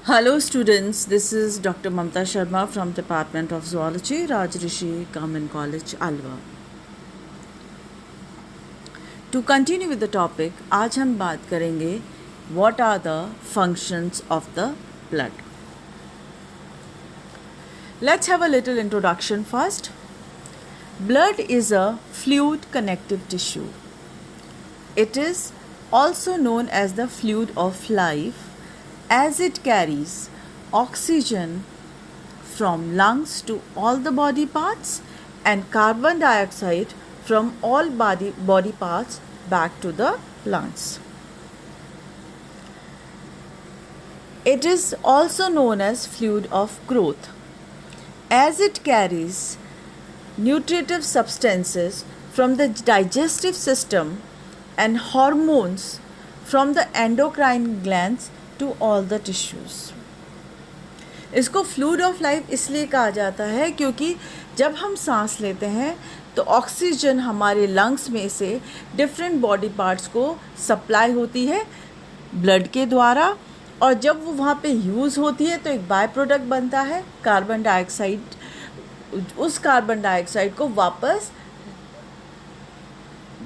Hello students, this is Dr. Mamta Sharma from Department of Zoology, Rajrishi Government College, Alwar. To continue with the topic, आज हम बात करेंगे what are the functions of the blood. Let's have a little introduction first. Blood is a fluid connective tissue. It is also known as the fluid of life as it carries oxygen from lungs to all the body parts and carbon dioxide from all body parts back to the lungs. It is also known as fluid of growth as it carries nutritive substances from the digestive system and hormones from the endocrine glands to all the tissues. इसको fluid of life इसलिए कहा जाता है क्योंकि जब हम सांस लेते हैं तो ऑक्सीजन हमारे लंग्स में से डिफरेंट बॉडी पार्ट्स को सप्लाई होती है ब्लड के द्वारा, और जब वो वहाँ पे यूज़ होती है तो एक बाय प्रोडक्ट बनता है कार्बन डाइऑक्साइड। उस कार्बन डाइऑक्साइड को वापस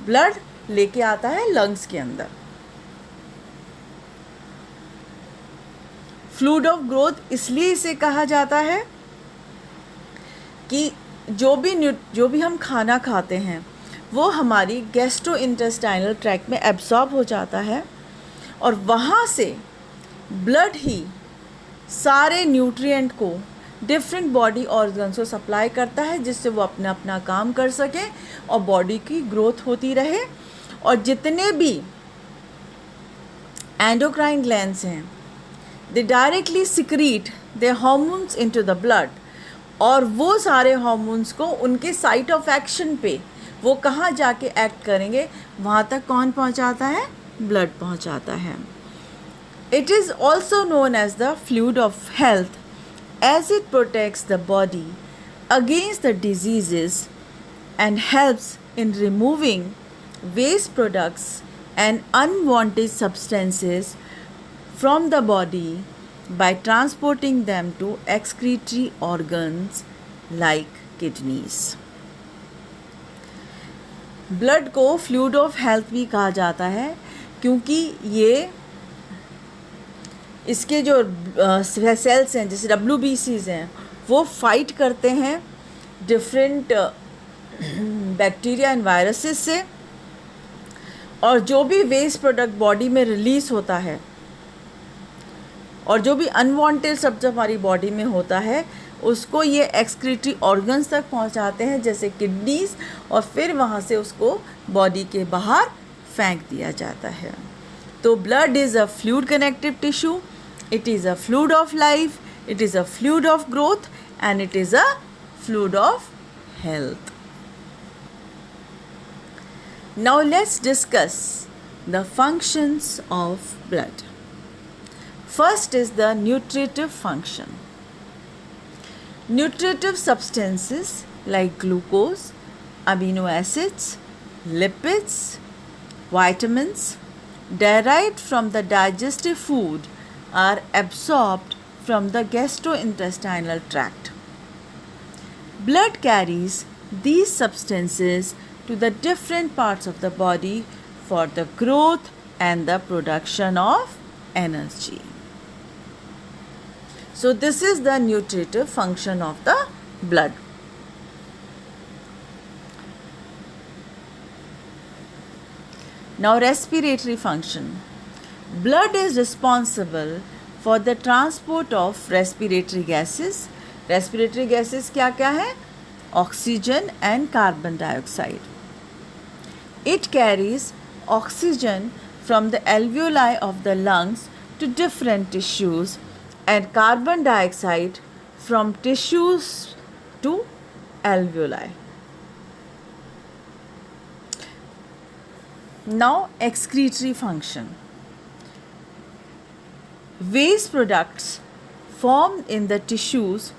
ब्लड लेके आता है लंग्स के अंदर। फ्लूइड ऑफ ग्रोथ इसलिए इसे कहा जाता है कि जो भी हम खाना खाते हैं वो हमारी गैस्ट्रोइंटेस्टाइनल ट्रैक्ट में एब्जॉर्ब हो जाता है और वहाँ से ब्लड ही सारे न्यूट्रिएंट को डिफरेंट बॉडी ऑर्गन्स को सप्लाई करता है जिससे वो अपना अपना काम कर सकें और बॉडी की ग्रोथ होती रहे। और जितने भी एंडोक्राइन ग्लैंड्स हैं they directly secrete their hormones into the blood, और वो सारे hormones को उनके site of action पे वो कहाँ जाके act करेंगे, वहाँ तक कौन पहुँचाता है? blood पहुँचाता है। It is also known as the fluid of health as it protects the body against the diseases and helps in removing waste products and unwanted substances from the body by transporting them to excretory organs like kidneys. Blood को fluid of health भी कहा जाता है क्योंकि ये इसके जो sales हैं जैसे WBCs हैं वो फाइट करते हैं डिफरेंट बैक्टीरिया एंड वायरसेस से, और जो भी वेस्ट प्रोडक्ट बॉडी में रिलीज़ होता है और जो भी अनवांटेड शब्द हमारी बॉडी में होता है उसको ये एक्सक्रीटरी ऑर्गन्स तक पहुंचाते हैं जैसे किडनीज, और फिर वहाँ से उसको बॉडी के बाहर फेंक दिया जाता है। तो blood is a fluid connective tissue, it is a fluid of life, it is a fluid of growth and it is a fluid of health. Now let's discuss the functions of blood. First is the nutritive function. Nutritive substances like glucose, amino acids, lipids, vitamins derived from the digestive food are absorbed from the gastrointestinal tract. Blood carries these substances to the different parts of the body for the growth and the production of energy. So this is the nutritive function of the blood. Now respiratory function. Blood is responsible for the transport of respiratory gases. Respiratory gases क्या क्या है? Oxygen and carbon dioxide. It carries oxygen from the alveoli of the lungs to different tissues and carbon dioxide from tissues to alveoli. Now excretory function. Waste products formed in the tissues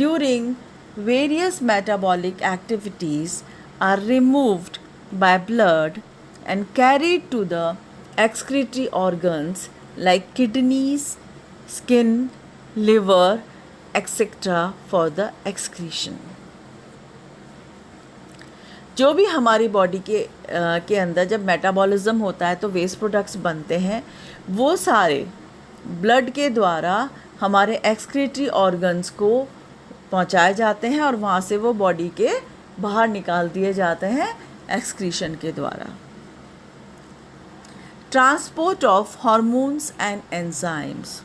during various metabolic activities are removed by blood and carried to the excretory organs like kidneys, skin, liver, etc. for the excretion. जो भी हमारी body के अंदर जब metabolism होता है तो waste products बनते हैं, वो सारे ब्लड के द्वारा हमारे एक्सक्रीटरी ऑर्गन्स को पहुंचाए जाते हैं और वहाँ से वो बॉडी के बाहर निकाल दिए जाते हैं एक्सक्रीशन के द्वारा. Transport of hormones and enzymes.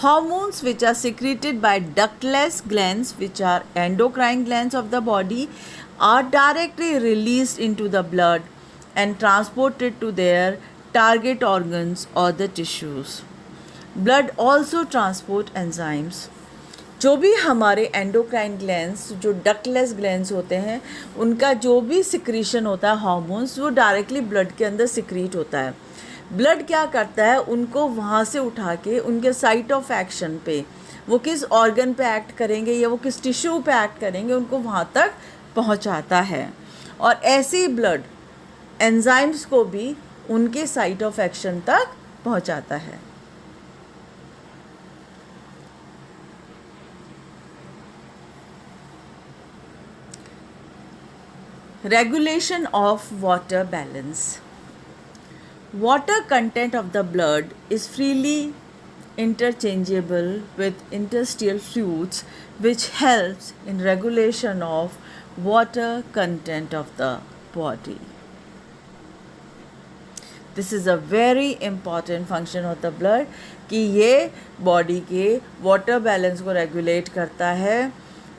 Hormones which are secreted by ductless glands, which are endocrine glands of the body, are directly released into the blood and transported to their target organs or the tissues. Blood also transport enzymes. जो भी हमारे endocrine glands, जो ductless glands होते हैं, उनका जो भी secretion होता है हार्मोन्स, वो डायरेक्टली ब्लड के अंदर सिक्रीट होता है. ब्लड क्या करता है, उनको वहाँ से उठा के उनके साइट ऑफ एक्शन पे, वो किस ऑर्गन पे एक्ट करेंगे या वो किस टिश्यू पे एक्ट करेंगे, उनको वहाँ तक पहुँचाता है. और ऐसे ही ब्लड एंजाइम्स को भी उनके साइट ऑफ एक्शन तक पहुँचाता है. Regulation of water balance. Water content of the blood is freely interchangeable with interstitial fluids, which helps in regulation of water content of the body. This is a very important function of the blood कि ये body के water balance को regulate करता है,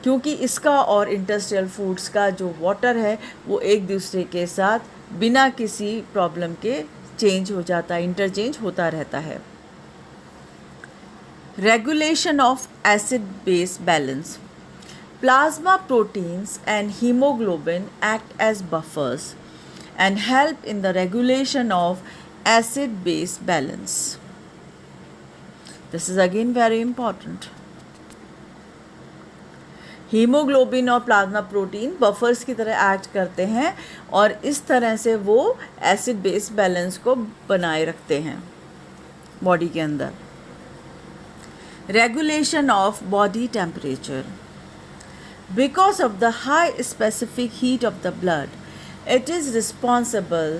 क्योंकि इसका और interstitial foods का जो वाटर है वो एक दूसरे के साथ बिना किसी प्रॉब्लम के चेंज हो जाता है, इंटरचेंज होता रहता है. Regulation of acid base balance. Plasma proteins and haemoglobin act as buffers and help in the regulation of acid base balance. This is again very important. Haemoglobin और प्लाज्मा प्रोटीन बफर्स की तरह act करते हैं और इस तरह से वो एसिड बेस बैलेंस को बनाए रखते हैं बॉडी के अंदर. Regulation of body temperature. Because of the high specific heat of the blood, it is responsible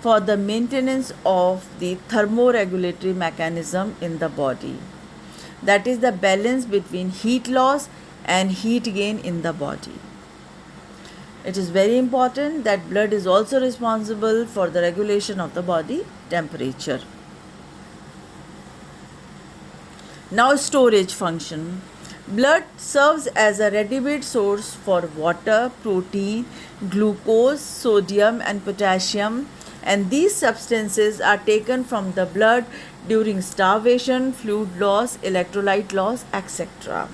for the maintenance of the thermoregulatory mechanism in the body. That is the balance between heat loss and heat gain in the body. It is very important that blood is also responsible for the regulation of the body temperature. Now, storage function. Blood serves as a ready-made source for water, protein, glucose, sodium and potassium, and these substances are taken from the blood during starvation, fluid loss, electrolyte loss, etc.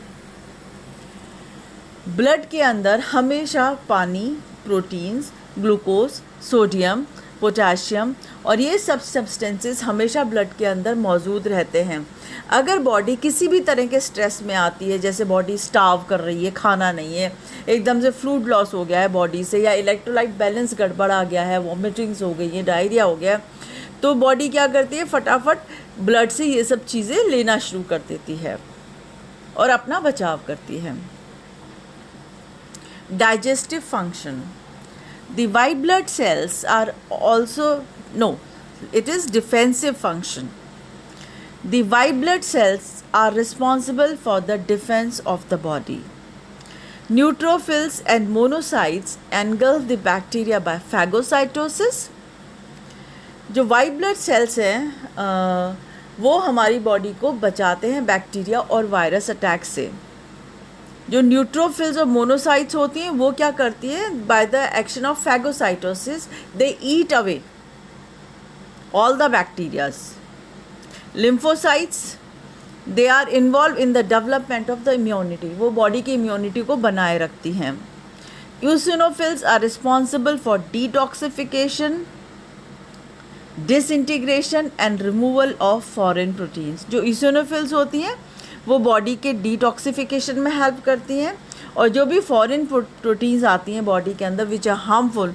Blood के अंदर हमेशा पानी, proteins, glucose, sodium, potassium और ये सब substances हमेशा blood के अंदर मौजूद रहते हैं. अगर बॉडी किसी भी तरह के स्ट्रेस में आती है, जैसे बॉडी स्टार्व कर रही है, खाना नहीं है, एकदम से फ्लूइड लॉस हो गया है बॉडी से, या इलेक्ट्रोलाइट बैलेंस गड़बड़ आ गया है, वॉमिटिंग्स हो गई है, डायरिया हो गया, तो बॉडी क्या करती है, फटाफट ब्लड से ये सब चीज़ें लेना शुरू कर देती है और अपना बचाव करती है. Digestive function. The white blood cells are also, no, it is defensive function. The white blood cells are responsible for the defense of the body. Neutrophils and monocytes engulf the bacteria by phagocytosis. जो white blood cells हैं वो हमारी body को बचाते हैं bacteria और virus attack से. जो न्यूट्रोफिल्स और मोनोसाइट्स होती हैं वो क्या करती है, by the action of phagocytosis they eat away all the bacterias. Lymphocytes, they are involve in the development of the immunity, वो बॉडी की इम्यूनिटी को बनाए रखती हैं. Eosinophils are responsible for detoxification, disintegration and removal of foreign proteins. जो eosinophils होती हैं वो बॉडी के डिटॉक्सिफिकेशन में हेल्प करती हैं और जो भी फॉरेन प्रोटीन्स आती हैं बॉडी के अंदर विच आर हार्मफुल,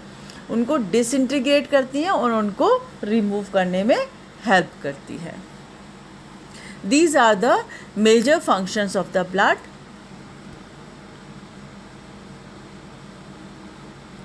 उनको डिसइंटीग्रेट करती हैं और उनको रिमूव करने में हेल्प करती है. These are the major functions of the blood.